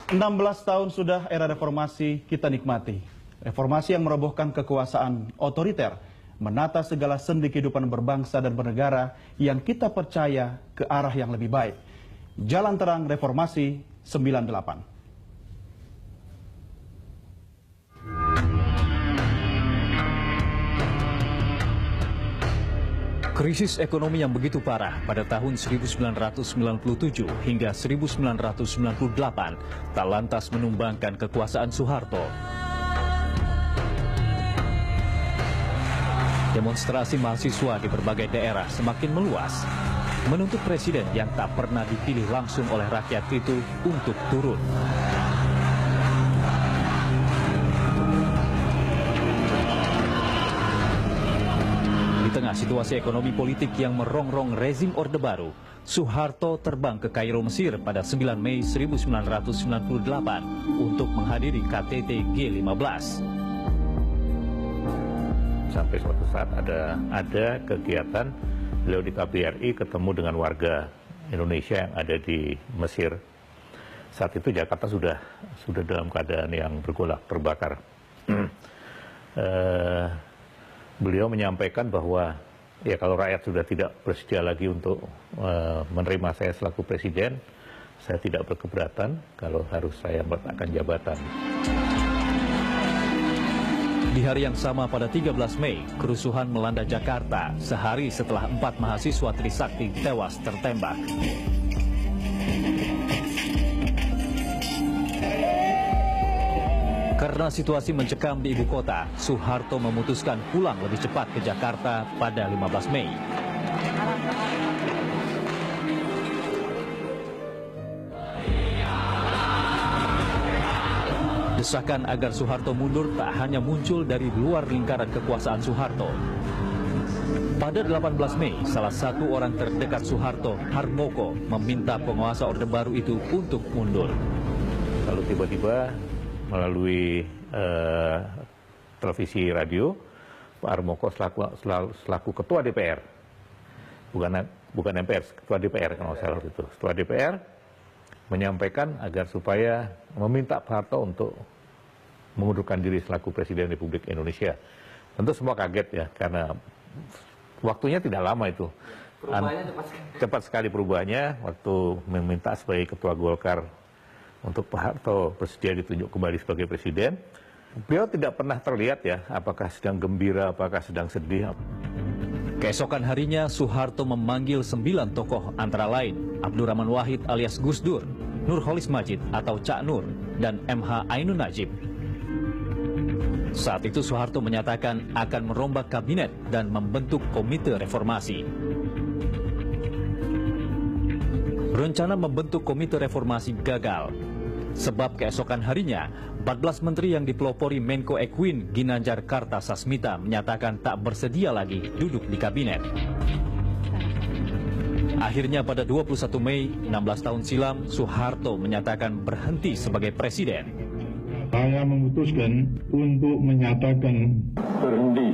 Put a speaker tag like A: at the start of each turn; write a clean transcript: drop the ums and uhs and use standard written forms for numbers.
A: 16 tahun sudah era reformasi kita nikmati. Reformasi yang merobohkan kekuasaan otoriter, menata segala sendi kehidupan berbangsa dan bernegara yang kita percaya ke arah yang lebih baik. Jalan terang reformasi 98.
B: Krisis ekonomi yang begitu parah pada tahun 1997 hingga 1998 tak lantas menumbangkan kekuasaan Soeharto. Demonstrasi mahasiswa di berbagai daerah semakin meluas, menuntut presiden yang tak pernah dipilih langsung oleh rakyat itu untuk turun. Di tengah situasi ekonomi politik yang merongrong rezim Orde Baru, Soeharto terbang ke Kairo, Mesir pada 9 Mei 1998 untuk menghadiri KTT G15.
C: Sampai suatu saat ada kegiatan beliau di KBRI ketemu dengan warga Indonesia yang ada di Mesir. Saat itu Jakarta sudah dalam keadaan yang bergolak terbakar. Beliau menyampaikan bahwa ya kalau rakyat sudah tidak bersedia lagi untuk menerima saya selaku presiden, saya tidak berkeberatan kalau harus saya meletakkan jabatan.
B: Di hari yang sama pada 13 Mei, kerusuhan melanda Jakarta sehari setelah 4 mahasiswa Trisakti tewas tertembak. Karena situasi mencekam di ibu kota, Soeharto memutuskan pulang lebih cepat ke Jakarta pada 15 Mei. Desakan agar Soeharto mundur tak hanya muncul dari luar lingkaran kekuasaan Soeharto. Pada 18 Mei, salah satu orang terdekat Soeharto, Harmoko, meminta penguasa Orde Baru itu untuk mundur.
C: Lalu tiba-tiba melalui televisi radio, Pak Harmoko selaku ketua DPR, bukan MPR, ketua DPR kalau salah itu, ketua DPR menyampaikan agar supaya meminta Pak Harto untuk mengundurkan diri selaku Presiden Republik Indonesia. Tentu semua kaget ya, karena waktunya tidak lama itu. Cepat sekali perubahannya, waktu meminta sebagai ketua Golkar untuk Pak Harto bersedia ditunjuk kembali sebagai presiden. Beliau tidak pernah terlihat ya, apakah sedang gembira, apakah sedang sedih.
B: Keesokan harinya, Soeharto memanggil 9 tokoh antara lain Abdurrahman Wahid alias Gus Dur, Nurholis Majid atau Cak Nur, dan MH Ainun Najib. Saat itu Soeharto menyatakan akan merombak kabinet dan membentuk komite reformasi. Rencana membentuk komite reformasi gagal, sebab keesokan harinya 14 menteri yang dipelopori Menko Ekwin Ginanjar Kartasasmita menyatakan tak bersedia lagi duduk di kabinet. Akhirnya pada 21 Mei, 16 tahun silam, Soeharto menyatakan berhenti sebagai presiden.
D: Saya memutuskan untuk menyatakan berhenti.